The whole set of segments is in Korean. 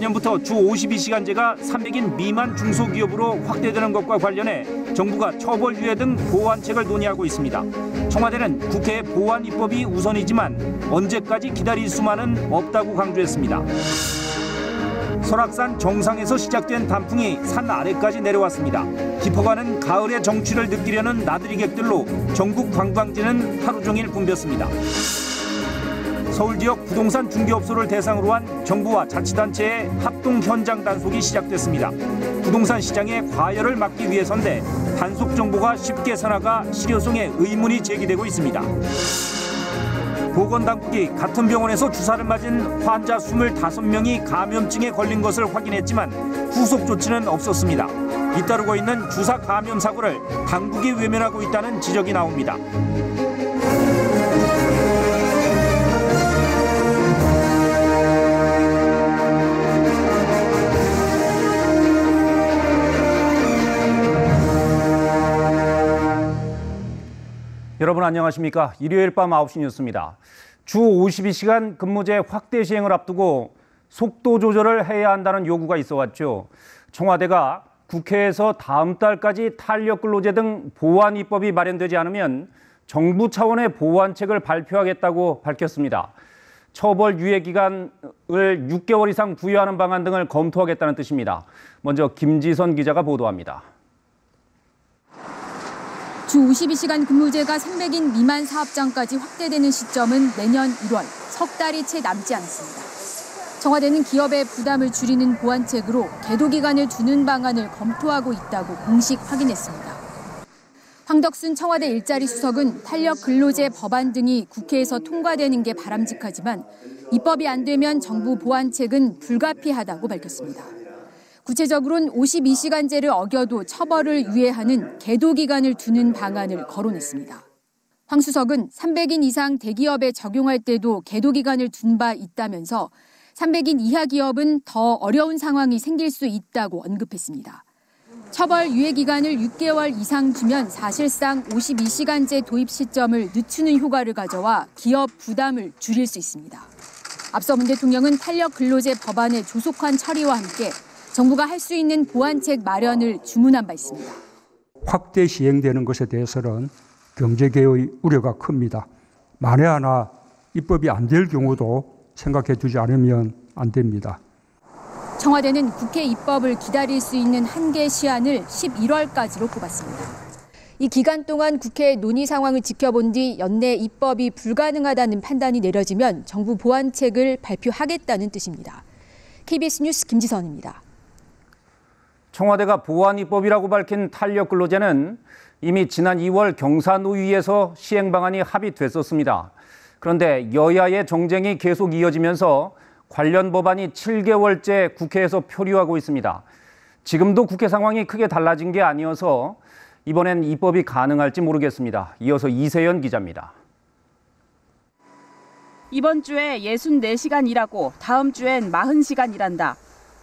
내년부터 주 52시간제가 300인 미만 중소기업으로 확대되는 것과 관련해 정부가 처벌 유예 등 보완책을 논의하고 있습니다. 청와대는 국회의 보완 입법이 우선이지만 언제까지 기다릴 수만은 없다고 강조했습니다. 설악산 정상에서 시작된 단풍이 산 아래까지 내려왔습니다. 깊어가는 가을의 정취를 느끼려는 나들이객들로 전국 관광지는 하루 종일 붐볐습니다. 서울 지역 부동산 중개업소를 대상으로 한 정부와 자치단체의 합동 현장 단속이 시작됐습니다. 부동산 시장의 과열을 막기 위해서인데 단속 정보가 쉽게 전하가 실효성에 의문이 제기되고 있습니다. 보건당국이 같은 병원에서 주사를 맞은 환자 25명이 감염증에 걸린 것을 확인했지만 후속 조치는 없었습니다. 잇따르고 있는 주사 감염 사고를 당국이 외면하고 있다는 지적이 나옵니다. 여러분 안녕하십니까? 일요일 밤 9시 뉴스입니다. 주 52시간 근무제 확대 시행을 앞두고 속도 조절을 해야 한다는 요구가 있어왔죠. 청와대가 국회에서 다음 달까지 탄력근로제 등 보완 입법이 마련되지 않으면 정부 차원의 보완책을 발표하겠다고 밝혔습니다. 처벌 유예 기간을 6개월 이상 부여하는 방안 등을 검토하겠다는 뜻입니다. 먼저 김지선 기자가 보도합니다. 주 52시간 근무제가 300인 미만 사업장까지 확대되는 시점은 내년 1월, 석 달이 채 남지 않습니다. 청와대는 기업의 부담을 줄이는 보완책으로 계도 기간을 두는 방안을 검토하고 있다고 공식 확인했습니다. 황덕순 청와대 일자리 수석은 탄력 근로제 법안 등이 국회에서 통과되는 게 바람직하지만 입법이 안 되면 정부 보완책은 불가피하다고 밝혔습니다. 구체적으로는 52시간제를 어겨도 처벌을 유예하는 계도 기간을 두는 방안을 거론했습니다. 황 수석은 300인 이상 대기업에 적용할 때도 계도 기간을 둔 바 있다면서 300인 이하 기업은 더 어려운 상황이 생길 수 있다고 언급했습니다. 처벌 유예 기간을 6개월 이상 두면 사실상 52시간제 도입 시점을 늦추는 효과를 가져와 기업 부담을 줄일 수 있습니다. 앞서 문 대통령은 탄력 근로제 법안의 조속한 처리와 함께 정부가 할 수 있는 보완책 마련을 주문한 바 있습니다. 확대 시행되는 것에 대해서는 경제계의 우려가 큽니다. 만에 하나 입법이 안 될 경우도 생각해 두지 않으면 안 됩니다. 청와대는 국회 입법을 기다릴 수 있는 한계 시한을 11월까지로 꼽았습니다. 이 기간 동안 국회 논의 상황을 지켜본 뒤 연내 입법이 불가능하다는 판단이 내려지면 정부 보완책을 발표하겠다는 뜻입니다. KBS 뉴스 김지선입니다. 청와대가 보완 입법이라고 밝힌 탄력 근로제는 이미 지난 2월 경사노위에서 시행 방안이 합의됐었습니다. 그런데 여야의 정쟁이 계속 이어지면서 관련 법안이 7개월째 국회에서 표류하고 있습니다. 지금도 국회 상황이 크게 달라진 게 아니어서 이번엔 입법이 가능할지 모르겠습니다. 이어서 이세연 기자입니다. 이번 주에 64시간 일하고 다음 주엔 40시간 일한다.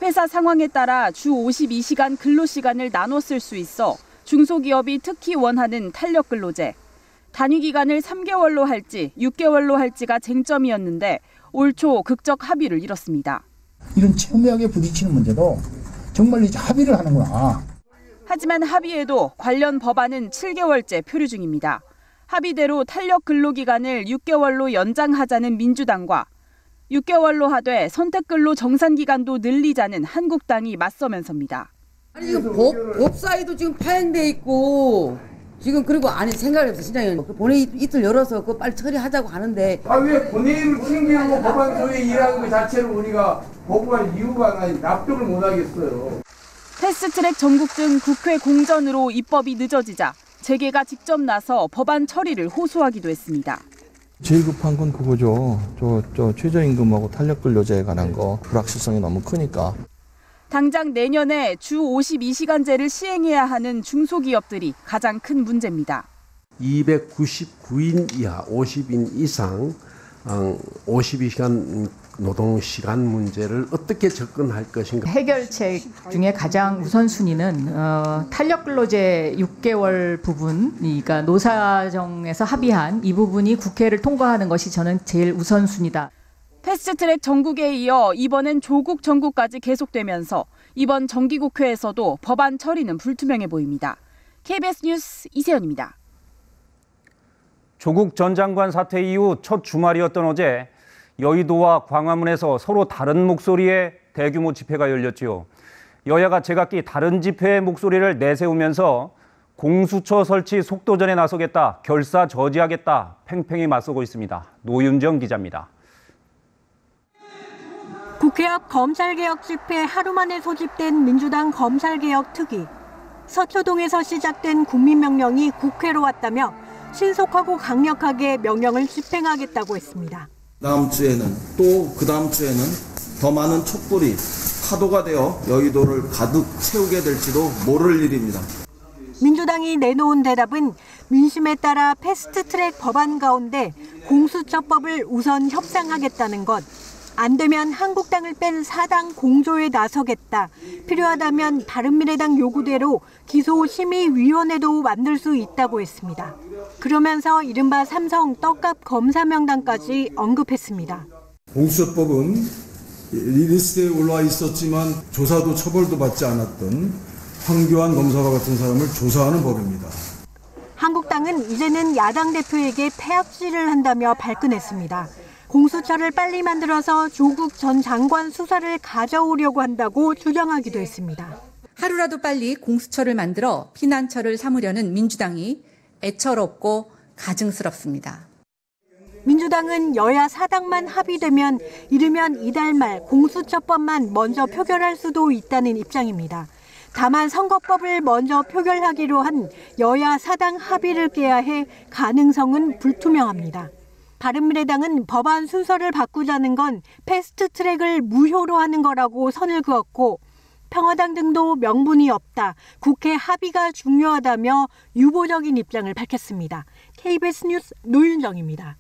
회사 상황에 따라 주 52시간 근로시간을 나눠 쓸 수 있어 중소기업이 특히 원하는 탄력 근로제. 단위 기간을 3개월로 할지 6개월로 할지가 쟁점이었는데 올 초 극적 합의를 이뤘습니다. 이런 첨예하게 부딪히는 문제도 정말 이제 합의를 하는구나. 하지만 합의에도 관련 법안은 7개월째 표류 중입니다. 합의대로 탄력 근로기간을 6개월로 연장하자는 민주당과 6개월로 하되 선택근로 정산기간도 늘리자는 한국당이 맞서면서입니다. 아니 지금 법사위도 지금 파행돼 있고 지금 그리고 아니 생각을 해보세요 신장님. 본회의 이틀 열어서 그거 빨리 처리하자고 하는데 왜 본회의를 챙기고 법안 소위 일하는 것 자체를 우리가 거부할 이유가 납득을 못하겠어요. 패스트트랙 전국등 국회 공전으로 입법이 늦어지자 재계가 직접 나서 법안 처리를 호소하기도 했습니다. 제일 급한 건 그거죠. 저 최저임금하고 탄력근로제에 관한 거 불확실성이 너무 크니까. 당장 내년에 주 52시간제를 시행해야 하는 중소기업들이 가장 큰 문제입니다. 299인 이하 50인 이상 52시간 노동시간 문제를 어떻게 접근할 것인가. 해결책 중에 가장 우선순위는 탄력근로제 6개월 부분, 그러니까 노사정에서 합의한 이 부분이 국회를 통과하는 것이 저는 제일 우선순위다. 패스트트랙 정국에 이어 이번엔 조국 정국까지 계속되면서 이번 정기국회에서도 법안 처리는 불투명해 보입니다. KBS 뉴스 이세연입니다. 조국 전 장관 사퇴 이후 첫 주말이었던 어제 여의도와 광화문에서 서로 다른 목소리의 대규모 집회가 열렸지요. 여야가 제각기 다른 집회의 목소리를 내세우면서 공수처 설치 속도전에 나서겠다, 결사 저지하겠다 팽팽히 맞서고 있습니다. 노윤정 기자입니다. 국회 앞 검찰개혁 집회 하루 만에 소집된 민주당 검찰개혁 특위. 서초동에서 시작된 국민명령이 국회로 왔다며 신속하고 강력하게 명령을 집행하겠다고 했습니다. 다음 주에는 또 그 다음 주에는 더 많은 촛불이 파도가 되어 여의도를 가득 채우게 될지도 모를 일입니다. 민주당이 내놓은 대답은 민심에 따라 패스트트랙 법안 가운데 공수처법을 우선 협상하겠다는 것. 안 되면 한국당을 뺀 4당 공조에 나서겠다. 필요하다면 바른미래당 요구대로 기소심의위원회도 만들 수 있다고 했습니다. 그러면서 이른바 삼성 떡값 검사 명단까지 언급했습니다. 공수처법은 리스트에 올라와 있었지만 조사도 처벌도 받지 않았던 황교안 검사와 같은 사람을 조사하는 법입니다. 한국당은 이제는 야당 대표에게 폐악질을 한다며 발끈했습니다. 공수처를 빨리 만들어서 조국 전 장관 수사를 가져오려고 한다고 주장하기도 했습니다. 하루라도 빨리 공수처를 만들어 피난처를 삼으려는 민주당이 애처롭고 가증스럽습니다. 민주당은 여야 4당만 합의되면 이르면 이달 말 공수처법만 먼저 표결할 수도 있다는 입장입니다. 다만 선거법을 먼저 표결하기로 한 여야 4당 합의를 깨야 해 가능성은 불투명합니다. 바른미래당은 법안 순서를 바꾸자는 건 패스트트랙을 무효로 하는 거라고 선을 그었고 평화당 등도 명분이 없다, 국회 합의가 중요하다며 유보적인 입장을 밝혔습니다. KBS 뉴스 노윤정입니다.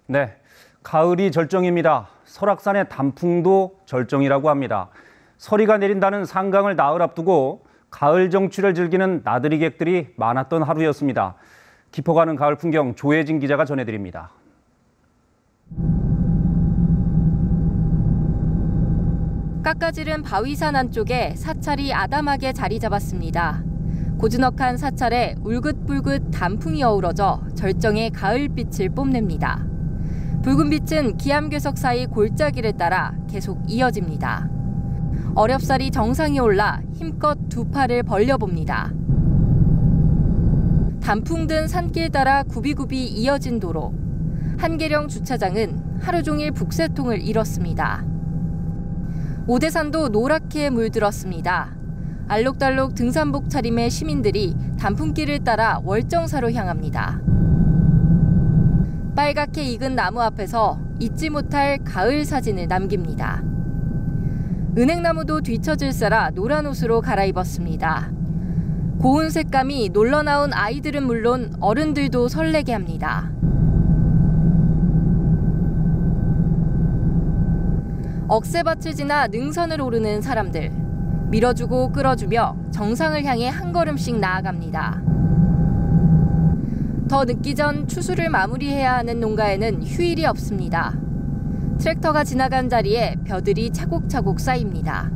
네, 가을이 절정입니다. 설악산의 단풍도 절정이라고 합니다. 서리가 내린다는 상강을 나흘 앞두고 가을 정취를 즐기는 나들이객들이 많았던 하루였습니다. 깊어가는 가을 풍경 조혜진 기자가 전해드립니다. 깎아지른 바위산 안쪽에 사찰이 아담하게 자리 잡았습니다. 고즈넉한 사찰에 울긋불긋 단풍이 어우러져 절정의 가을빛을 뽐냅니다. 붉은 빛은 기암괴석 사이 골짜기를 따라 계속 이어집니다. 어렵사리 정상에 올라 힘껏 두 팔을 벌려봅니다. 단풍 든 산길 따라 굽이굽이 이어진 도로. 한계령 주차장은 하루 종일 북새통을 잃었습니다. 오대산도 노랗게 물들었습니다. 알록달록 등산복 차림의 시민들이 단풍길을 따라 월정사로 향합니다. 빨갛게 익은 나무 앞에서 잊지 못할 가을 사진을 남깁니다. 은행나무도 뒤처질세라 노란 옷으로 갈아입었습니다. 고운 색감이 놀러 나온 아이들은 물론 어른들도 설레게 합니다. 억새밭을 지나 능선을 오르는 사람들. 밀어주고 끌어주며 정상을 향해 한 걸음씩 나아갑니다. 더 늦기 전 추수를 마무리해야 하는 농가에는 휴일이 없습니다. 트랙터가 지나간 자리에 벼들이 차곡차곡 쌓입니다.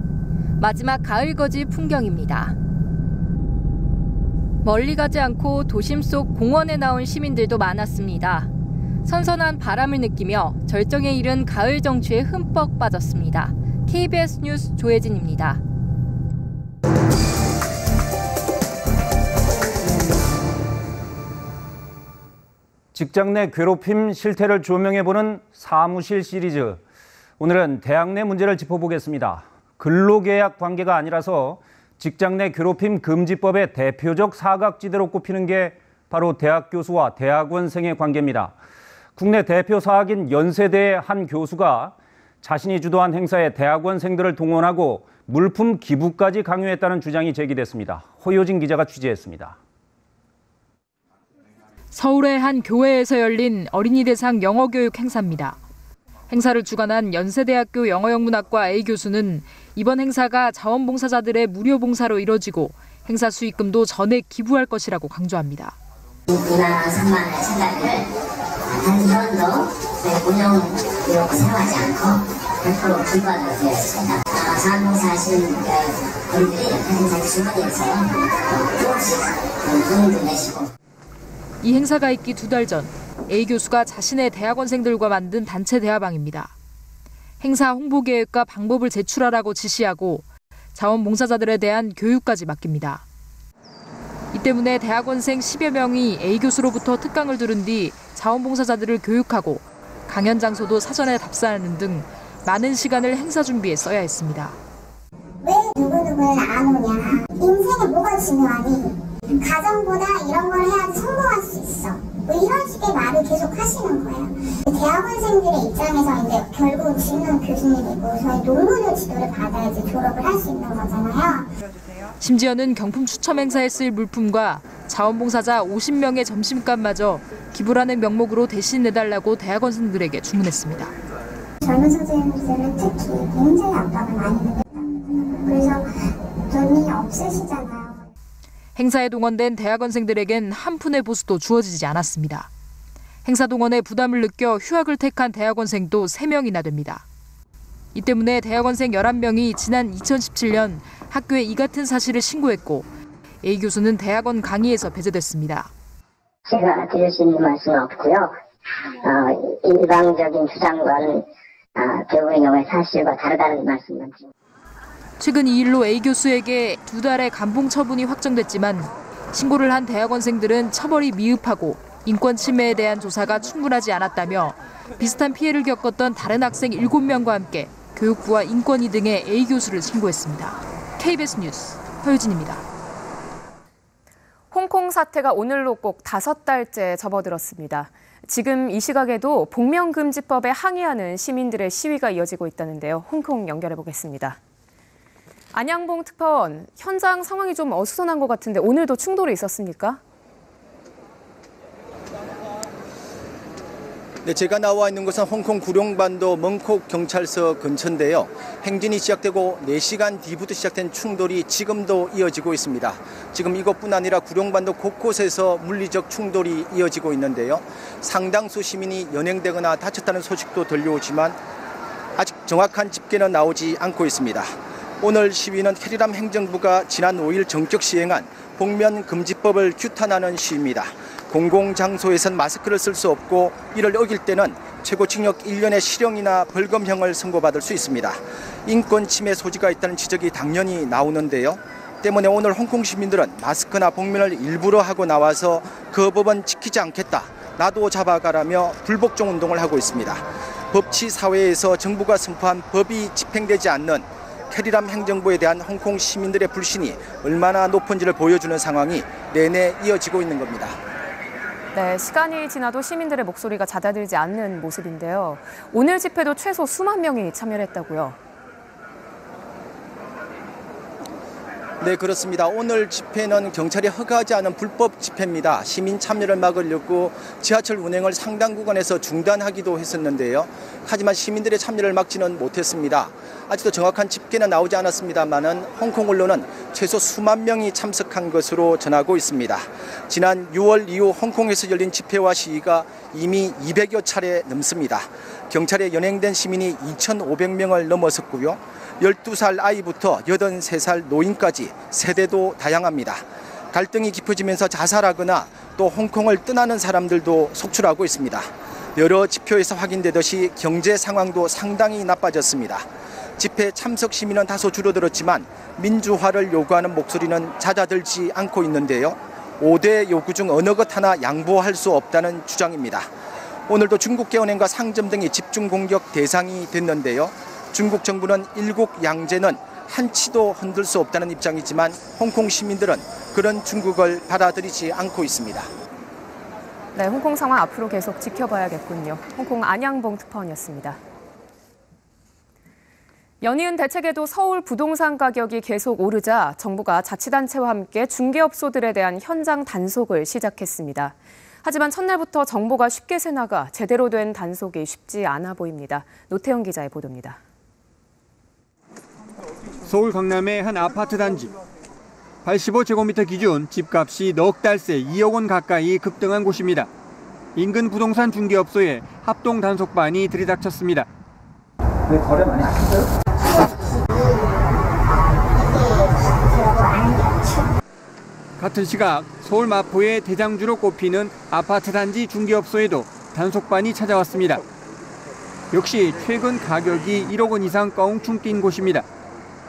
마지막 가을 거지 풍경입니다. 멀리 가지 않고 도심 속 공원에 나온 시민들도 많았습니다. 선선한 바람을 느끼며 절정에 이른 가을 정취에 흠뻑 빠졌습니다. KBS 뉴스 조혜진입니다. 직장 내 괴롭힘 실태를 조명해보는 사무실 시리즈. 오늘은 대학 내 문제를 짚어보겠습니다. 근로계약 관계가 아니라서 직장 내 괴롭힘 금지법의 대표적 사각지대로 꼽히는 게 바로 대학 교수와 대학원생의 관계입니다. 국내 대표 사학인 연세대의 한 교수가 자신이 주도한 행사에 대학원생들을 동원하고 물품 기부까지 강요했다는 주장이 제기됐습니다. 허효진 기자가 취재했습니다. 서울의 한 교회에서 열린 어린이 대상 영어교육 행사입니다. 행사를 주관한 연세대학교 영어영문학과 A 교수는 이번 행사가 자원봉사자들의 무료 봉사로 이뤄지고 행사 수익금도 전액 기부할 것이라고 강조합니다. 무난한 3만 원의 생활비를 단 한 번도 운영 비록 사용하지 않고 100% 불법으로 되어 있습니다. 자원봉사 하시는 분들이 행사 주머니에서 조금씩 돈도 내시고. 이 행사가 있기 2달 전 A 교수가 자신의 대학원생들과 만든 단체 대화방입니다. 행사 홍보 계획과 방법을 제출하라고 지시하고 자원봉사자들에 대한 교육까지 맡깁니다. 이 때문에 대학원생 10여 명이 A 교수로부터 특강을 들은 뒤 자원봉사자들을 교육하고 강연 장소도 사전에 답사하는 등 많은 시간을 행사 준비에 써야 했습니다. 왜 누구누구를 안 오냐? 인생에 뭐가 중요하니? 가정보다 이런 걸 해야지 성공할 수 있어. 뭐 이런 식의 말을 계속 하시는 거예요. 대학원생들의 입장에서 이제 결국 주는 교수님이고 저희 논문을 지도를 받아야지 졸업을 할 수 있는 거잖아요. 심지어는 경품 추첨 행사에 쓸 물품과 자원봉사자 50명의 점심값마저 기부라는 명목으로 대신 내달라고 대학원생들에게 주문했습니다. 젊은 선생님들은 특히 굉장히 압박을 많이 받는다. 그래서 돈이 없으시잖아요. 행사에 동원된 대학원생들에겐 한 푼의 보수도 주어지지 않았습니다. 행사 동원에 부담을 느껴 휴학을 택한 대학원생도 3명이나 됩니다. 이 때문에 대학원생 11명이 지난 2017년 학교에 이 같은 사실을 신고했고 A 교수는 대학원 강의에서 배제됐습니다. 제가 드릴 수 있는 말씀은 없고요. 일방적인 주장과는 대부분의 경우에 사실과 다르다는 말씀만 드립니다. 최근 이 일로 A 교수에게 2달의 감봉 처분이 확정됐지만 신고를 한 대학원생들은 처벌이 미흡하고 인권 침해에 대한 조사가 충분하지 않았다며 비슷한 피해를 겪었던 다른 학생 7명과 함께 교육부와 인권위 등의 A 교수를 신고했습니다. KBS 뉴스 허유진입니다. 홍콩 사태가 오늘로 꼭 5달째 접어들었습니다. 지금 이 시각에도 복면금지법에 항의하는 시민들의 시위가 이어지고 있다는데요. 홍콩 연결해 보겠습니다. 안양봉 특파원, 현장 상황이 좀 어수선한 것 같은데 오늘도 충돌이 있었습니까? 네, 제가 나와 있는 곳은 홍콩 구룡반도 멍콕 경찰서 근처인데요. 행진이 시작되고 4시간 뒤부터 시작된 충돌이 지금도 이어지고 있습니다. 지금 이것뿐 아니라 구룡반도 곳곳에서 물리적 충돌이 이어지고 있는데요. 상당수 시민이 연행되거나 다쳤다는 소식도 들려오지만 아직 정확한 집계는 나오지 않고 있습니다. 오늘 시위는 캐리람 행정부가 지난 5일 전격 시행한 복면금지법을 규탄하는 시위입니다. 공공장소에선 마스크를 쓸 수 없고 이를 어길 때는 최고징역 1년의 실형이나 벌금형을 선고받을 수 있습니다. 인권 침해 소지가 있다는 지적이 당연히 나오는데요. 때문에 오늘 홍콩 시민들은 마스크나 복면을 일부러 하고 나와서 그 법은 지키지 않겠다, 나도 잡아가라며 불복종 운동을 하고 있습니다. 법치 사회에서 정부가 선포한 법이 집행되지 않는 캐리람 행정부에 대한 홍콩 시민들의 불신이 얼마나 높은지를 보여주는 상황이 내내 이어지고 있는 겁니다. 네, 시간이 지나도 시민들의 목소리가 잦아들지 않는 모습인데요. 오늘 집회도 최소 수만 명이 참여했다고요. 네, 그렇습니다. 오늘 집회는 경찰이 허가하지 않은 불법 집회입니다. 시민 참여를 막으려고 지하철 운행을 상당 구간에서 중단하기도 했었는데요. 하지만 시민들의 참여를 막지는 못했습니다. 아직도 정확한 집계는 나오지 않았습니다만은 홍콩 언론은 최소 수만 명이 참석한 것으로 전하고 있습니다. 지난 6월 이후 홍콩에서 열린 집회와 시위가 이미 200여 차례 넘습니다. 경찰에 연행된 시민이 2,500명을 넘어섰고요. 12살 아이부터 83살 노인까지 세대도 다양합니다. 갈등이 깊어지면서 자살하거나 또 홍콩을 떠나는 사람들도 속출하고 있습니다. 여러 지표에서 확인되듯이 경제 상황도 상당히 나빠졌습니다. 집회 참석 시민은 다소 줄어들었지만 민주화를 요구하는 목소리는 잦아들지 않고 있는데요. 5대 요구 중 어느 것 하나 양보할 수 없다는 주장입니다. 오늘도 중국계은행과 상점 등이 집중 공격 대상이 됐는데요. 중국 정부는 일국 양제는 한치도 흔들 수 없다는 입장이지만 홍콩 시민들은 그런 중국을 받아들이지 않고 있습니다. 네, 홍콩 상황 앞으로 계속 지켜봐야겠군요. 홍콩 안양봉 특파원이었습니다. 연이은 대책에도 서울 부동산 가격이 계속 오르자 정부가 자치단체와 함께 중개업소들에 대한 현장 단속을 시작했습니다. 하지만 첫날부터 정보가 쉽게 새나가 제대로 된 단속이 쉽지 않아 보입니다. 노태영 기자의 보도입니다. 서울 강남의 한 아파트 단지. 85제곱미터 기준 집값이 넉 달 새 2억 원 가까이 급등한 곳입니다. 인근 부동산 중개업소에 합동 단속반이 들이닥쳤습니다. 네, 거래 많이 하셨어요? 같은 시각 서울 마포의 대장주로 꼽히는 아파트 단지 중개업소에도 단속반이 찾아왔습니다. 역시 최근 가격이 1억 원 이상 껑충 뛴 곳입니다.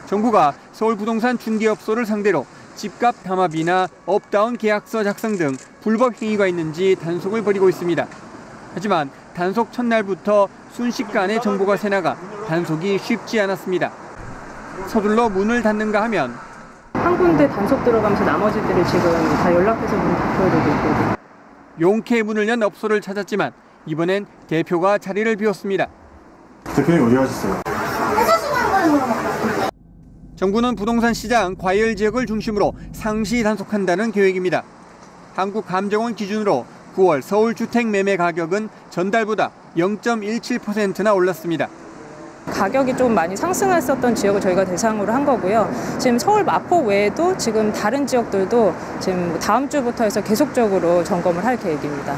정부가 서울 부동산 중개업소를 상대로 집값 담합이나 업다운 계약서 작성 등 불법 행위가 있는지 단속을 벌이고 있습니다. 하지만 단속 첫날부터 순식간에 정보가 새나가 단속이 쉽지 않았습니다. 서둘러 문을 닫는가 하면 한 군데 단속 들어가면서 나머지들을 지금 다 연락해서 문 닫혀야 되고 있거든요. 용케 문을 연 업소를 찾았지만 이번엔 대표가 자리를 비웠습니다. 대표님 어디 가셨어요? 정부는 부동산 시장 과열 지역을 중심으로 상시 단속한다는 계획입니다. 한국감정원 기준으로 9월 서울 주택 매매 가격은 전달보다 0.17%나 올랐습니다. 가격이 좀 많이 상승했었던 지역을 저희가 대상으로 한 거고요. 지금 서울 마포 외에도 지금 다른 지역들도 지금 다음 주부터 해서 계속적으로 점검을 할 계획입니다.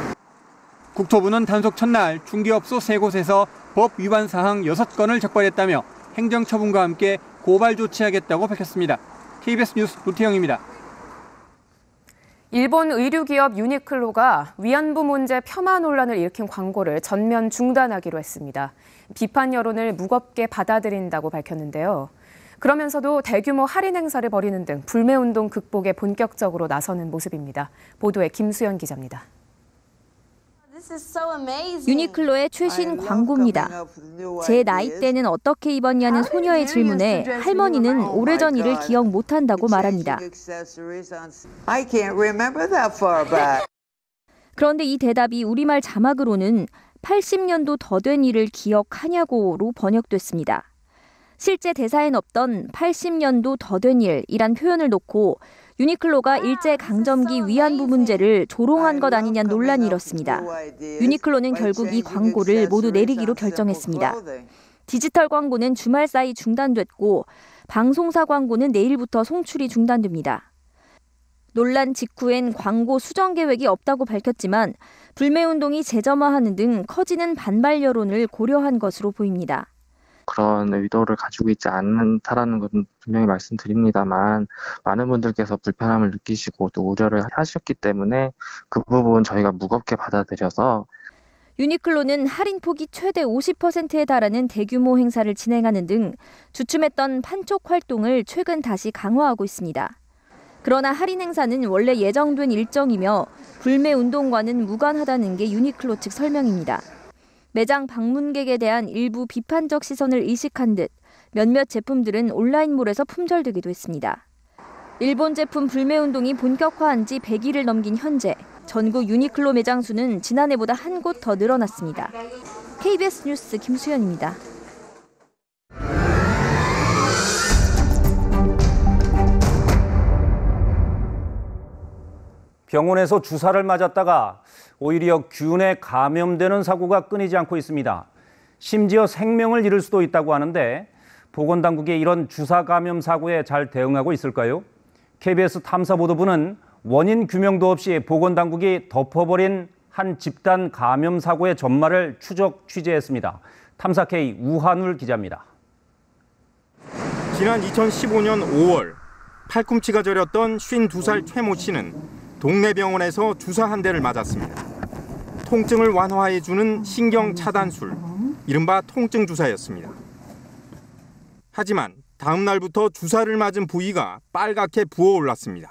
국토부는 단속 첫날 중개업소 3곳에서 법 위반 사항 6건을 적발했다며 행정처분과 함께 고발 조치하겠다고 밝혔습니다. KBS 뉴스 노태영입니다. 일본 의류기업 유니클로가 위안부 문제 폄하 논란을 일으킨 광고를 전면 중단하기로 했습니다. 비판 여론을 무겁게 받아들인다고 밝혔는데요. 그러면서도 대규모 할인 행사를 벌이는 등 불매운동 극복에 본격적으로 나서는 모습입니다. 보도에 김수연 기자입니다. 유니클로의 최신 광고입니다. 제 나이대는 어떻게 입었냐는 소녀의 질문에 할머니는 오래전 일을 기억 못한다고 말합니다. 그런데 이 대답이 우리말 자막으로는 80년도 더 된 일을 기억하냐고로 번역됐습니다. 실제 대사엔 없던 80년도 더 된 일이란 표현을 놓고 유니클로가 일제강점기 위안부 문제를 조롱한 것 아니냐는 논란이 일었습니다. 유니클로는 결국 이 광고를 모두 내리기로 결정했습니다. 디지털 광고는 주말 사이 중단됐고 방송사 광고는 내일부터 송출이 중단됩니다. 논란 직후엔 광고 수정 계획이 없다고 밝혔지만 불매운동이 재점화하는 등 커지는 반발 여론을 고려한 것으로 보입니다. 그런 의도를 가지고 있지 않다라는 건 분명히 말씀드립니다만 많은 분들께서 불편함을 느끼시고 또 우려를 하셨기 때문에 그 부분 저희가 무겁게 받아들여서 유니클로는 할인 폭이 최대 50%에 달하는 대규모 행사를 진행하는 등 주춤했던 판촉 활동을 최근 다시 강화하고 있습니다. 그러나 할인 행사는 원래 예정된 일정이며 불매운동과는 무관하다는 게 유니클로 측 설명입니다. 매장 방문객에 대한 일부 비판적 시선을 의식한 듯 몇몇 제품들은 온라인몰에서 품절되기도 했습니다. 일본 제품 불매운동이 본격화한 지 100일을 넘긴 현재 전국 유니클로 매장 수는 지난해보다 한 곳 더 늘어났습니다. KBS 뉴스 김수연입니다. 병원에서 주사를 맞았다가 오히려 균에 감염되는 사고가 끊이지 않고 있습니다. 심지어 생명을 잃을 수도 있다고 하는데 보건당국이 이런 주사 감염 사고에 잘 대응하고 있을까요? KBS 탐사보도부는 원인 규명도 없이 보건당국이 덮어버린 한 집단 감염 사고의 전말을 추적 취재했습니다. 탐사K 우한울 기자입니다. 지난 2015년 5월 팔꿈치가 저렸던 52살 최모 씨는 동네 병원에서 주사 한 대를 맞았습니다. 통증을 완화해주는 신경 차단술, 이른바 통증 주사였습니다. 하지만 다음 날부터 주사를 맞은 부위가 빨갛게 부어올랐습니다.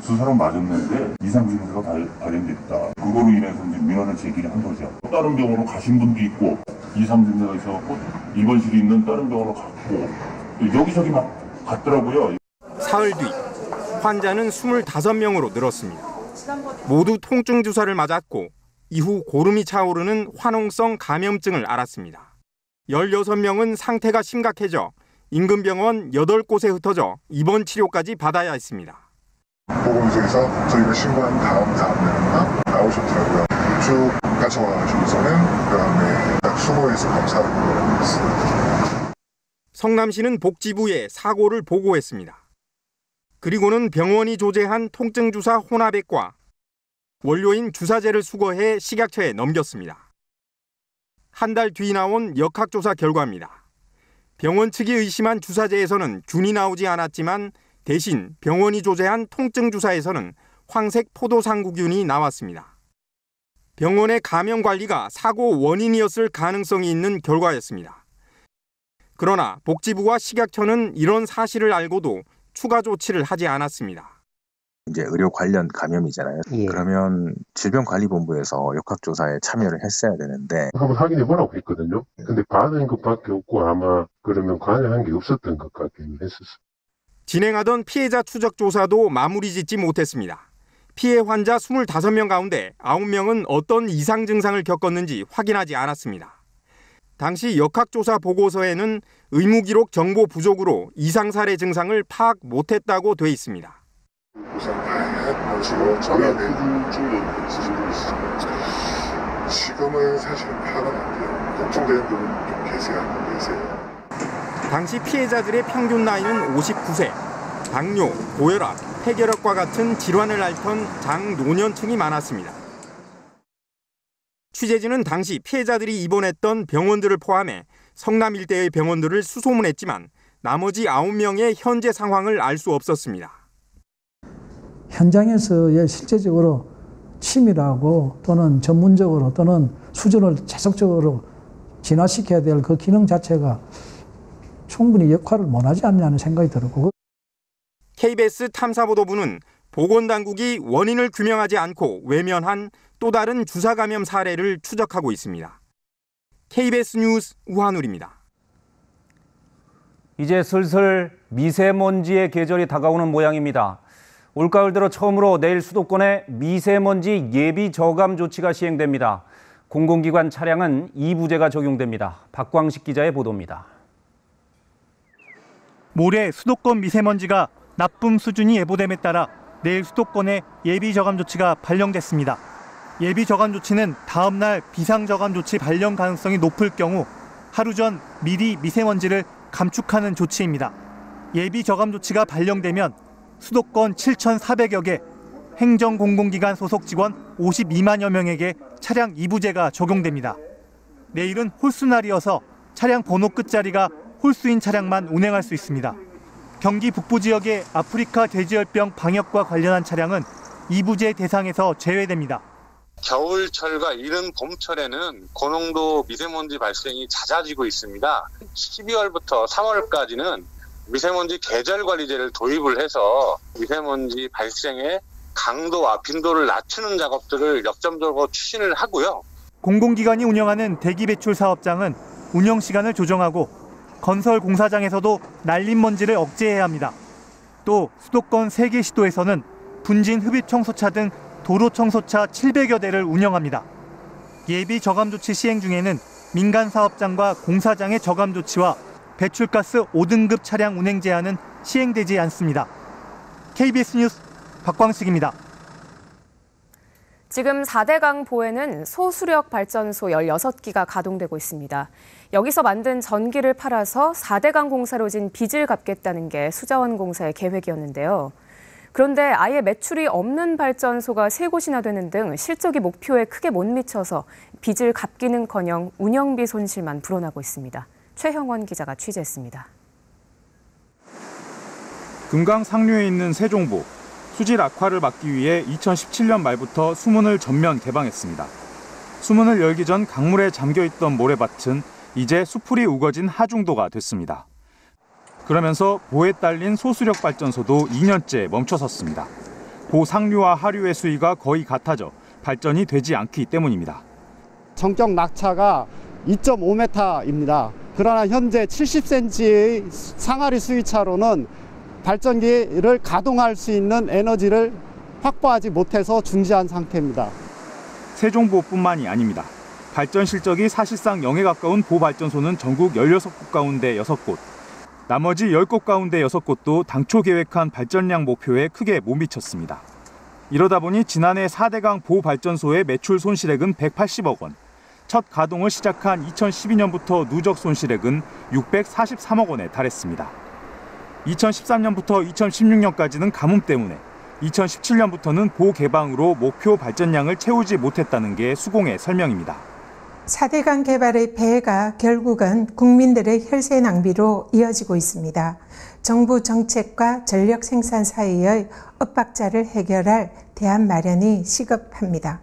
주사를 맞았는데 이상 증세가 발현됐다. 그거로 인해서 이제 민원을 제기를 한 거죠. 다른 병원으로 가신 분도 있고 이상 증세가 있어갖고 입원실이 있는 다른 병원으로 갔고 여기저기 막 갔더라고요. 사흘 뒤 환자는 25명으로 늘었습니다. 모두 통증 주사를 맞았고 이후 고름이 차오르는 화농성 감염증을 앓았습니다. 16명은 상태가 심각해져 인근 병원 8곳에 흩어져 입원 치료까지 받아야 했습니다. 보건소에서 저희가 신고한 다음날인가 나오셨더라고요. 쭉 같이 와주고서는 그다음에 딱 수고해서 감사하고 있습니다. 성남시는 복지부에 사고를 보고했습니다. 그리고는 병원이 조제한 통증 주사 혼합액과 원료인 주사제를 수거해 식약처에 넘겼습니다. 한 달 뒤 나온 역학조사 결과입니다. 병원 측이 의심한 주사제에서는 균이 나오지 않았지만 대신 병원이 조제한 통증 주사에서는 황색 포도상구균이 나왔습니다. 병원의 감염 관리가 사고 원인이었을 가능성이 있는 결과였습니다. 그러나 복지부와 식약처는 이런 사실을 알고도 추가 조치를 하지 않았습니다. 이제 의료 관련 감염이잖아요. 그러면 질병관리본부에서 역학조사에 참여를 했어야 되는데 한번 확인해보라고 했거든요. 근데 받은 것밖에 없고 아마 그러면 관여한 게 없었던 것 같기는 했었어요. 진행하던 피해자 추적 조사도 마무리 짓지 못했습니다. 피해 환자 25명 가운데 9명은 어떤 이상 증상을 겪었는지 확인하지 않았습니다. 당시 역학조사 보고서에는 의무기록 정보 부족으로 이상 사례 증상을 파악 못했다고 돼 있습니다. 우선 다양한 것으로 전환된 중독이 있으신 분 있으시죠? 지금은 사실 파악은 안 돼요. 걱정되는 분은 좀 계세요. 당시 피해자들의 평균 나이는 59세, 당뇨, 고혈압, 폐결핵과 같은 질환을 앓던 장노년층이 많았습니다. 취재진은 당시 피해자들이 입원했던 병원들을 포함해 성남 일대의 병원들을 수소문했지만 나머지 9명의 현재 상황을 알 수 없었습니다. 현장에서의 실제적으로 치밀하고 또는 전문적으로 또는 수준을 지속적으로 진화시켜야 될 그 기능 자체가 충분히 역할을 못하지 않냐는 생각이 들고. KBS 탐사보도부는 보건당국이 원인을 규명하지 않고 외면한 또 다른 주사 감염 사례를 추적하고 있습니다. KBS 뉴스 우한울입니다. 이제 슬슬 미세먼지의 계절이 다가오는 모양입니다. 올가을 들어 처음으로 내일 수도권에 미세먼지 예비 저감 조치가 시행됩니다. 공공기관 차량은 2부제가 적용됩니다. 박광식 기자의 보도입니다. 모레 수도권 미세먼지가 나쁨 수준이 예보됨에 따라 내일 수도권에 예비 저감 조치가 발령됐습니다. 예비 저감 조치는 다음 날 비상 저감 조치 발령 가능성이 높을 경우 하루 전 미리 미세먼지를 감축하는 조치입니다. 예비 저감 조치가 발령되면 수도권 7,400여 개 행정공공기관 소속 직원 52만여 명에게 차량 2부제가 적용됩니다. 내일은 홀수날이어서 차량 번호 끝자리가 홀수인 차량만 운행할 수 있습니다. 경기 북부 지역의 아프리카 돼지열병 방역과 관련한 차량은 2부제 대상에서 제외됩니다. 겨울철과 이른 봄철에는 고농도 미세먼지 발생이 잦아지고 있습니다. 12월부터 3월까지는 미세먼지 계절관리제를 도입을 해서 미세먼지 발생의 강도와 빈도를 낮추는 작업들을 역점적으로 추진을 하고요. 공공기관이 운영하는 대기배출 사업장은 운영 시간을 조정하고 건설 공사장에서도 날린 먼지를 억제해야 합니다. 또 수도권 3개 시도에서는 분진 흡입청소차 등 도로 청소차 700여 대를 운영합니다. 예비 저감 조치 시행 중에는 민간 사업장과 공사장의 저감 조치와 배출가스 5등급 차량 운행 제한은 시행되지 않습니다. KBS 뉴스 박광식입니다. 지금 4대강 보에는 소수력 발전소 16기가 가동되고 있습니다. 여기서 만든 전기를 팔아서 4대강 공사로 진 빚을 갚겠다는 게 수자원공사의 계획이었는데요. 그런데 아예 매출이 없는 발전소가 3곳이나 되는 등 실적이 목표에 크게 못 미쳐서 빚을 갚기는커녕 운영비 손실만 불어나고 있습니다. 최형원 기자가 취재했습니다. 금강 상류에 있는 세종보. 수질 악화를 막기 위해 2017년 말부터 수문을 전면 개방했습니다. 수문을 열기 전 강물에 잠겨있던 모래밭은 이제 수풀이 우거진 하중도가 됐습니다. 그러면서 보에 딸린 소수력 발전소도 2년째 멈춰섰습니다. 보 상류와 하류의 수위가 거의 같아져 발전이 되지 않기 때문입니다. 전격 낙차가 2.5m입니다. 그러나 현재 70cm의 상하리 수위차로는 발전기를 가동할 수 있는 에너지를 확보하지 못해서 중지한 상태입니다. 세종보뿐만이 아닙니다. 발전 실적이 사실상 0에 가까운 보발전소는 전국 16곳 가운데 6곳, 나머지 10곳 가운데 6곳도 당초 계획한 발전량 목표에 크게 못 미쳤습니다. 이러다 보니 지난해 4대강 보발전소의 매출 손실액은 180억 원, 첫 가동을 시작한 2012년부터 누적 손실액은 643억 원에 달했습니다. 2013년부터 2016년까지는 가뭄 때문에 2017년부터는 보개방으로 목표 발전량을 채우지 못했다는 게 수공의 설명입니다. 4대강 개발의 폐해가 결국은 국민들의 혈세 낭비로 이어지고 있습니다. 정부 정책과 전력 생산 사이의 엇박자를 해결할 대안 마련이 시급합니다.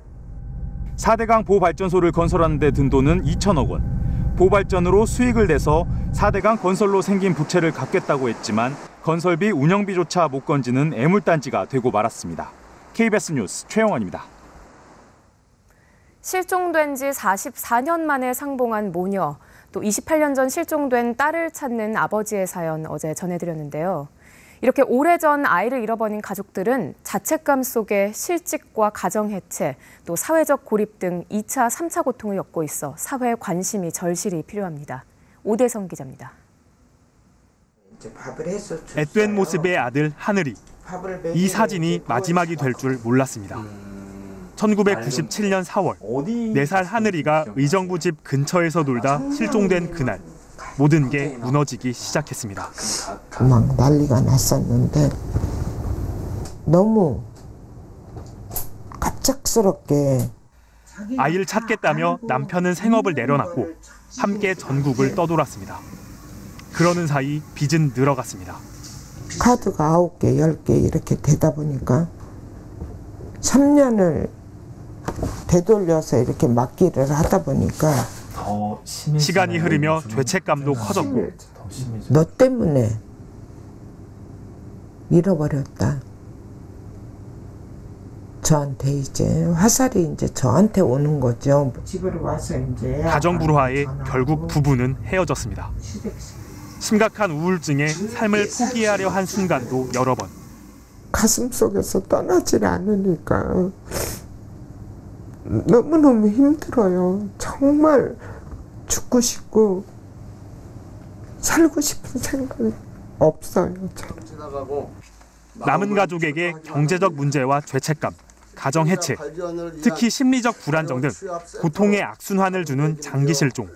4대강 보발전소를 건설하는 데 든 돈은 2천억 원. 보발전으로 수익을 내서 4대강 건설로 생긴 부채를 갚겠다고 했지만 건설비, 운영비조차 못 건지는 애물단지가 되고 말았습니다. KBS 뉴스 최영원입니다. 실종된 지 44년 만에 상봉한 모녀, 또 28년 전 실종된 딸을 찾는 아버지의 사연 어제 전해드렸는데요. 이렇게 오래전 아이를 잃어버린 가족들은 자책감 속에 실직과 가정해체, 또 사회적 고립 등 2차, 3차 고통을 겪고 있어 사회 관심이 절실히 필요합니다. 오대성 기자입니다. 앳된 모습의 아들 하늘이. 이 사진이 마지막이 될 줄 몰랐습니다. 1997년 4월, 4살 하늘이가 의정부 집 근처에서 놀다 실종된 그날, 모든 게 무너지기 시작했습니다. 막 난리가 났었는데 너무 갑작스럽게 아이를 찾겠다며 남편은 생업을 내려놨고 함께 전국을 떠돌았습니다. 그러는 사이 빚은 늘어갔습니다. 카드가 9개, 10개 이렇게 되다 보니까 3년을 되돌려서 이렇게 맡기를 하다 보니까 시간이 흐르며 죄책감도 커졌고 너 때문에 잃어버렸다. 저한테 이제 화살이 이제 저한테 오는 거죠. 집으로 와서 이제 가정 불화에 결국 부부는 헤어졌습니다. 심각한 우울증에 삶을 포기하려 한 순간도 여러 번. 가슴 속에서 떠나질 않으니까 너무너무 힘들어요. 정말 죽고 싶고 살고 싶은 생각이 없어요. 저는. 남은 가족에게 경제적 문제와 죄책감, 가정 해체, 특히 심리적 불안정 등 고통의 악순환을 주는 장기 실종.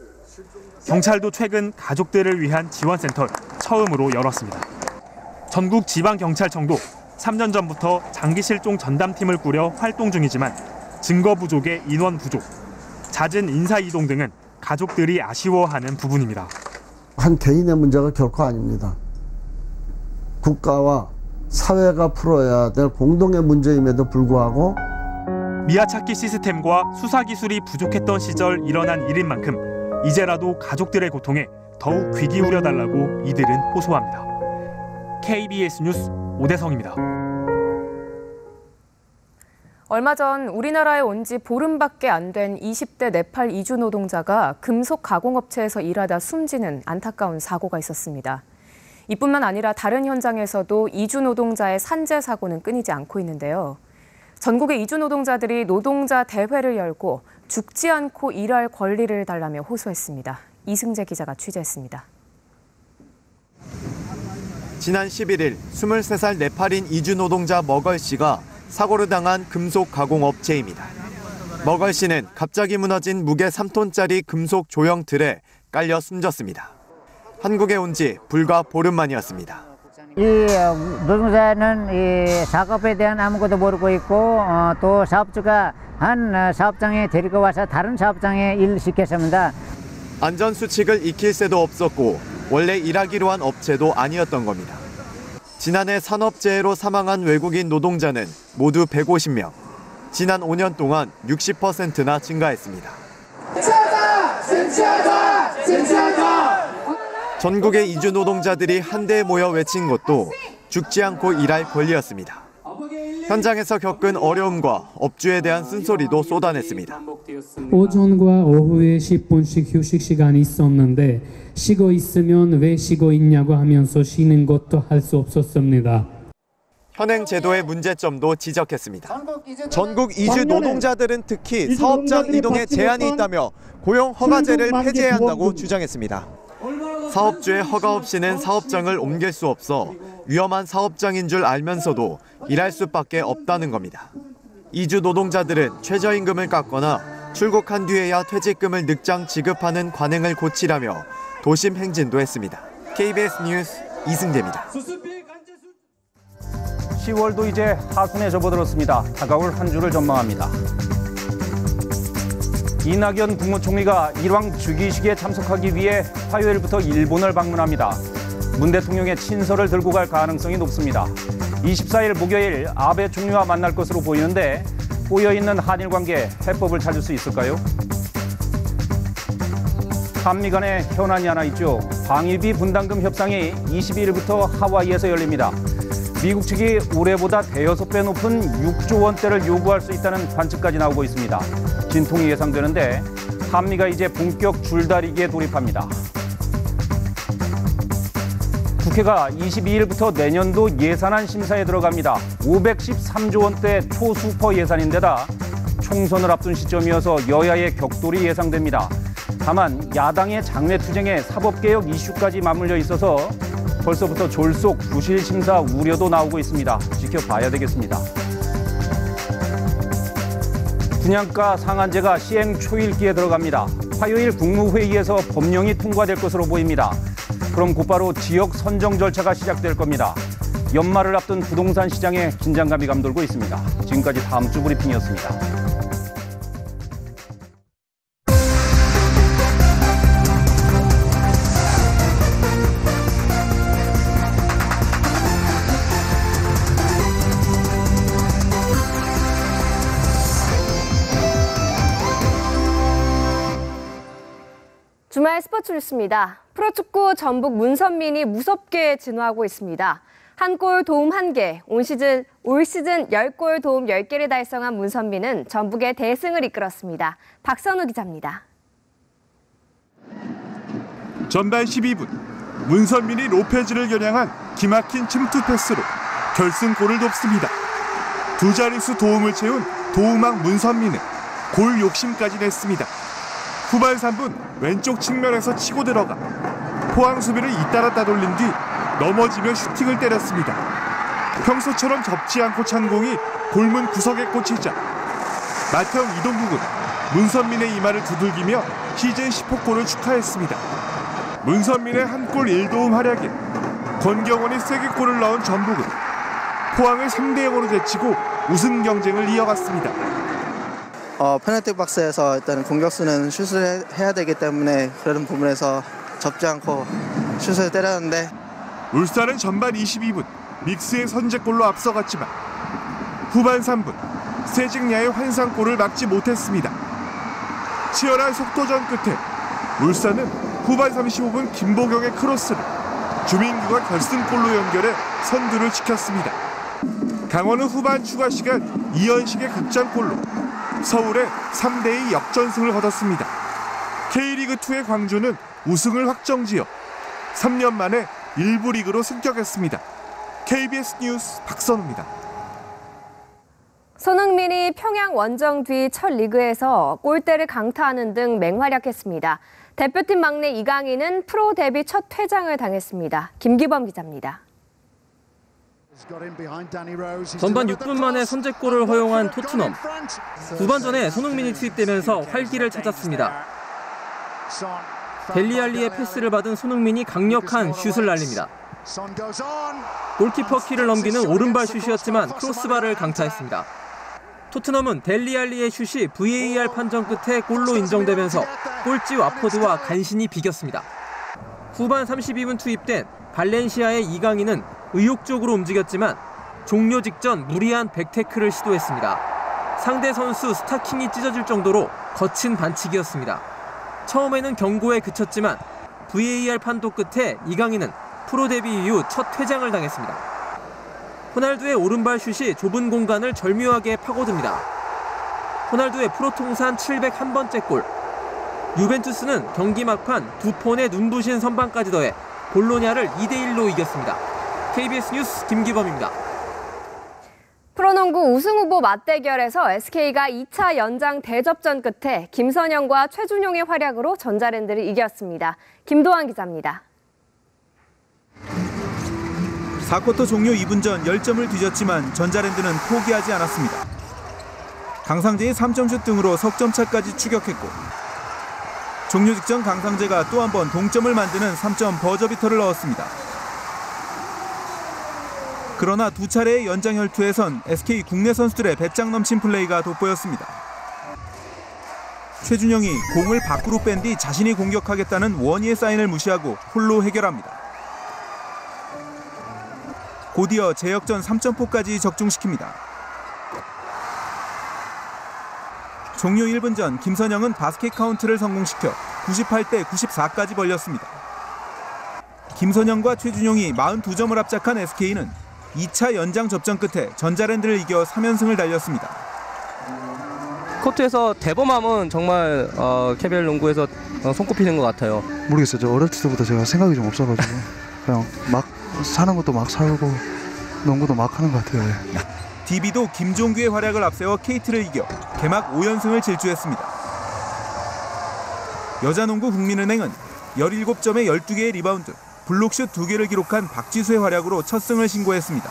경찰도 최근 가족들을 위한 지원센터를 처음으로 열었습니다. 전국 지방경찰청도 3년 전부터 장기 실종 전담팀을 꾸려 활동 중이지만 증거 부족의 인원 부족, 잦은 인사 이동 등은 가족들이 아쉬워하는 부분입니다. 한 개인의 문제가 결코 아닙니다. 국가와 사회가 풀어야 될 공동의 문제임에도 불구하고 미아 찾기 시스템과 수사 기술이 부족했던 시절 일어난 일인 만큼 이제라도 가족들의 고통에 더욱 귀 기울여달라고 이들은 호소합니다. KBS 뉴스 오대성입니다. 얼마 전 우리나라에 온 지 보름밖에 안 된 20대 네팔 이주 노동자가 금속 가공업체에서 일하다 숨지는 안타까운 사고가 있었습니다. 이뿐만 아니라 다른 현장에서도 이주 노동자의 산재 사고는 끊이지 않고 있는데요. 전국의 이주 노동자들이 노동자 대회를 열고 죽지 않고 일할 권리를 달라며 호소했습니다. 이승재 기자가 취재했습니다. 지난 11일 23살 네팔인 이주 노동자 머걸 씨가 사고를 당한 금속 가공업체입니다. 머걸 씨는 갑자기 무너진 무게 3톤짜리 금속 조형 틀에 깔려 숨졌습니다. 한국에 온 지 불과 보름 만이었습니다. 이 노동자는 이 작업에 대한 아무것도 모르고 있고 또 사업주가 한 사업장에 데리고 와서 다른 사업장에 일 시켰습니다. 안전수칙을 익힐 새도 없었고 원래 일하기로 한 업체도 아니었던 겁니다. 지난해 산업재해로 사망한 외국인 노동자는 모두 150명. 지난 5년 동안 60%나 증가했습니다. 전국의 이주 노동자들이 한데에 모여 외친 것도 죽지 않고 일할 권리였습니다. 현장에서 겪은 어려움과 업주에 대한 쓴소리도 쏟아냈습니다. 오전과 오후에 10분씩 휴식 시간이 있었는데 쉬고 있으면 왜 쉬고 있냐고 하면서 쉬는 것도 할 수 없었습니다. 현행 제도의 문제점도 지적했습니다. 전국 이주 노동자들은 특히 사업장 이동에 제한이 있다며 고용 허가제를 폐지해야 한다고 주장했습니다. 사업주의 허가 없이는 사업장을 옮길 수 없어 위험한 사업장인 줄 알면서도 일할 수밖에 없다는 겁니다. 이주 노동자들은 최저임금을 깎거나 출국한 뒤에야 퇴직금을 늑장 지급하는 관행을 고치라며 도심 행진도 했습니다. KBS 뉴스 이승재입니다. 10월도 이제 하순에 접어들었습니다. 다가올 한 주를 전망합니다. 이낙연 국무총리가 일왕 즉위식에 참석하기 위해 화요일부터 일본을 방문합니다. 문 대통령의 친서를 들고 갈 가능성이 높습니다. 24일 목요일 아베 총리와 만날 것으로 보이는데 꼬여있는 한일 관계 해법을 찾을 수 있을까요? 한미 간에 현안이 하나 있죠. 방위비 분담금 협상이 22일부터 하와이에서 열립니다. 미국 측이 올해보다 대여섯 배 높은 6조 원대를 요구할 수 있다는 관측까지 나오고 있습니다. 진통이 예상되는데 한미가 이제 본격 줄다리기에 돌입합니다. 국회가 22일부터 내년도 예산안 심사에 들어갑니다. 513조 원대 초수퍼 예산인데다 총선을 앞둔 시점이어서 여야의 격돌이 예상됩니다. 다만 야당의 장외투쟁에 사법개혁 이슈까지 맞물려 있어서 벌써부터 졸속 부실 심사 우려도 나오고 있습니다. 지켜봐야 되겠습니다. 분양가 상한제가 시행 초일기에 들어갑니다. 화요일 국무회의에서 법령이 통과될 것으로 보입니다. 그럼 곧바로 지역 선정 절차가 시작될 겁니다. 연말을 앞둔 부동산 시장에 긴장감이 감돌고 있습니다. 지금까지 다음 주 브리핑이었습니다. 주말 스포츠 뉴스입니다. 프로축구 전북 문선민이 무섭게 진화하고 있습니다. 한 골 도움 1개, 올 시즌 10골 도움 10개를 달성한 문선민은 전북의 대승을 이끌었습니다. 박선우 기자입니다. 전반 12분, 문선민이 로페즈를 겨냥한 기막힌 침투 패스로 결승골을 돕습니다. 두 자릿수 도움을 채운 도움왕 문선민은 골 욕심까지 냈습니다. 후반 3분 왼쪽 측면에서 치고 들어가 포항 수비를 잇따라 따돌린 뒤 넘어지며 슈팅을 때렸습니다. 평소처럼 접지 않고 찬 공이 골문 구석에 꽂히자 맏형 이동국은 문선민의 이마를 두들기며 시즌 10호 골을 축하했습니다. 문선민의 한 골 1도움 활약에 권경원이 세게 골을 넣은 전북은 포항을 3대0으로 제치고 우승 경쟁을 이어갔습니다. 페널티 박스에서 일단 공격수는 슛을 해야 되기 때문에 그런 부분에서 접지 않고 슛을 때렸는데 울산은 전반 22분 믹스의 선제골로 앞서갔지만 후반 3분 세징야의 환상골을 막지 못했습니다. 치열한 속도전 끝에 울산은 후반 35분 김보경의 크로스를 주민규가 결승골로 연결해 선두를 지켰습니다. 강원은 후반 추가 시간 이현식의 극장골로 서울에 3대2 역전승을 거뒀습니다. K리그2의 광주는 우승을 확정지어 3년 만에 1부 리그로 승격했습니다. KBS 뉴스 박선우입니다. 손흥민이 평양 원정 뒤 첫 리그에서 골대를 강타하는 등 맹활약했습니다. 대표팀 막내 이강인은 프로 데뷔 첫 퇴장을 당했습니다. 김기범 기자입니다. 전반 6분 만에 선제골을 허용한 토트넘. 후반전에 손흥민이 투입되면서 활기를 찾았습니다. 델리알리의 패스를 받은 손흥민이 강력한 슛을 날립니다. 골키퍼 키를 넘기는 오른발 슛이었지만 크로스바를 강타했습니다. 토트넘은 델리알리의 슛이 VAR 판정 끝에 골로 인정되면서 꼴찌 와포드와 간신히 비겼습니다. 후반 32분 투입된 발렌시아의 이강인은 의욕적으로 움직였지만 종료 직전 무리한 백태클을 시도했습니다. 상대 선수 스타킹이 찢어질 정도로 거친 반칙이었습니다. 처음에는 경고에 그쳤지만 VAR 판독 끝에 이강인은 프로 데뷔 이후 첫 퇴장을 당했습니다. 호날두의 오른발 슛이 좁은 공간을 절묘하게 파고듭니다. 호날두의 프로 통산 701번째 골. 유벤투스는 경기 막판 두 폰의 눈부신 선방까지 더해 볼로냐를 2대1로 이겼습니다. KBS 뉴스 김기범입니다. 프로농구 우승 후보 맞대결에서 SK가 2차 연장 대접전 끝에 김선영과 최준용의 활약으로 전자랜드를 이겼습니다. 김도환 기자입니다. 4쿼터 종료 2분 전 10점을 뒤졌지만 전자랜드는 포기하지 않았습니다. 강상재의 3점슛 등으로 석점차까지 추격했고 종료 직전 강상재가 또 한 번 동점을 만드는 3점 버저비터를 넣었습니다. 그러나 두 차례의 연장 혈투에선 SK 국내 선수들의 배짱 넘친 플레이가 돋보였습니다. 최준영이 공을 밖으로 뺀 뒤 자신이 공격하겠다는 원희의 사인을 무시하고 홀로 해결합니다. 곧이어 제역전 3점포까지 적중시킵니다. 종료 1분 전 김선영은 바스켓 카운트를 성공시켜 98대 94까지 벌렸습니다. 김선영과 최준용이 42점을 압착한 SK는 2차 연장 접전 끝에 전자랜드를 이겨 3연승을 달렸습니다. 코트에서 대범함은 정말 KBL 농구에서 손꼽히는 것 같아요. 모르겠어요. 저 어렸을 때부터 제가 생각이 좀 없어가지고 그냥 막 사는 것도 막 살고 농구도 막 하는 것 같아요. DB도 김종규의 활약을 앞세워 KT를 이겨 개막 5연승을 질주했습니다. 여자농구 국민은행은 17점에 12개의 리바운드, 블록슛 2개를 기록한 박지수의 활약으로 첫 승을 신고했습니다.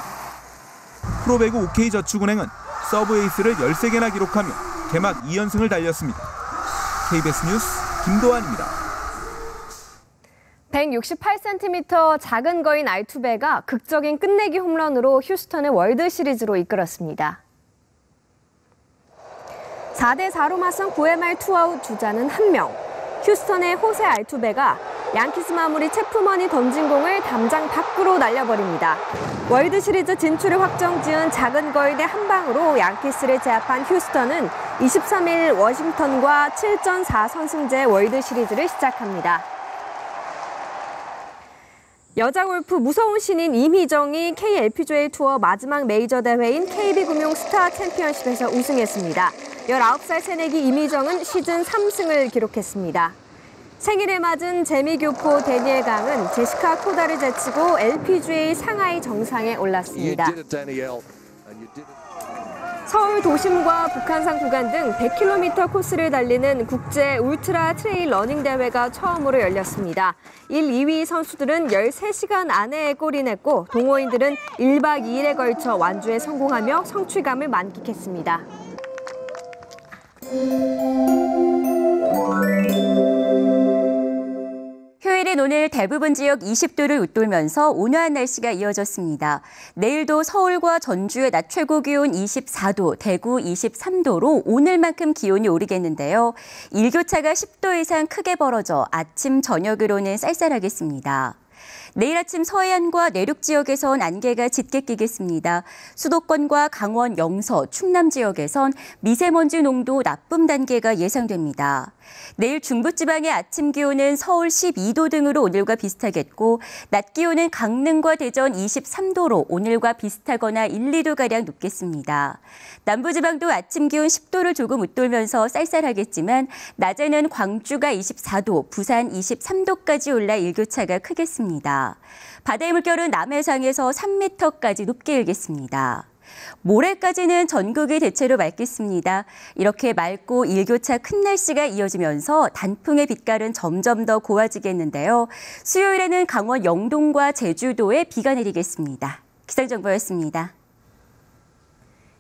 프로배구 OK저축은행은 서브 에이스를 13개나 기록하며 개막 2연승을 달렸습니다. KBS 뉴스 김도환입니다. 168cm 작은 거인 알투베가 극적인 끝내기 홈런으로 휴스턴을 월드 시리즈로 이끌었습니다. 4대4로 맞선 9회 말 투아웃 주자는 1명. 휴스턴의 호세 알투베가 양키스 마무리 체프먼이 던진 공을 담장 밖으로 날려버립니다. 월드 시리즈 진출을 확정지은 작은 거인의 한 방으로 양키스를 제압한 휴스턴은 23일 워싱턴과 7전 4선승제 월드 시리즈를 시작합니다. 여자 골프 무서운 신인 임희정이 KLPGA 투어 마지막 메이저 대회인 KB금융 스타 챔피언십에서 우승했습니다. 19살 새내기 임희정은 시즌 3승을 기록했습니다. 생일을 맞은 재미교포 데니엘 강은 제시카 코다를 제치고 LPGA 상하이 정상에 올랐습니다. 서울 도심과 북한산 구간 등 100km 코스를 달리는 국제 울트라 트레일 러닝 대회가 처음으로 열렸습니다. 1, 2위 선수들은 13시간 안에 골이 냈고 동호인들은 1박 2일에 걸쳐 완주에 성공하며 성취감을 만끽했습니다. 휴일인 오늘 대부분 지역 20도를 웃돌면서 온화한 날씨가 이어졌습니다. 내일도 서울과 전주의 낮 최고 기온 24도, 대구 23도로 오늘만큼 기온이 오르겠는데요. 일교차가 10도 이상 크게 벌어져 아침, 저녁으로는 쌀쌀하겠습니다. 내일 아침 서해안과 내륙 지역에선 안개가 짙게 끼겠습니다. 수도권과 강원, 영서, 충남 지역에선 미세먼지 농도 나쁨 단계가 예상됩니다. 내일 중부지방의 아침 기온은 서울 12도 등으로 오늘과 비슷하겠고 낮 기온은 강릉과 대전 23도로 오늘과 비슷하거나 1, 2도가량 높겠습니다. 남부지방도 아침 기온 10도를 조금 웃돌면서 쌀쌀하겠지만 낮에는 광주가 24도, 부산 23도까지 올라 일교차가 크겠습니다. 바다의 물결은 남해상에서 3m까지 높게 일겠습니다. 모레까지는 전국이 대체로 맑겠습니다. 이렇게 맑고 일교차 큰 날씨가 이어지면서 단풍의 빛깔은 점점 더 고와지겠는데요. 수요일에는 강원 영동과 제주도에 비가 내리겠습니다. 기상정보였습니다.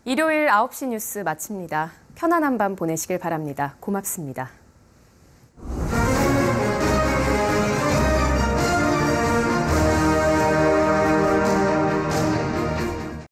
일요일 9시 뉴스 마칩니다. 편안한 밤 보내시길 바랍니다. 고맙습니다.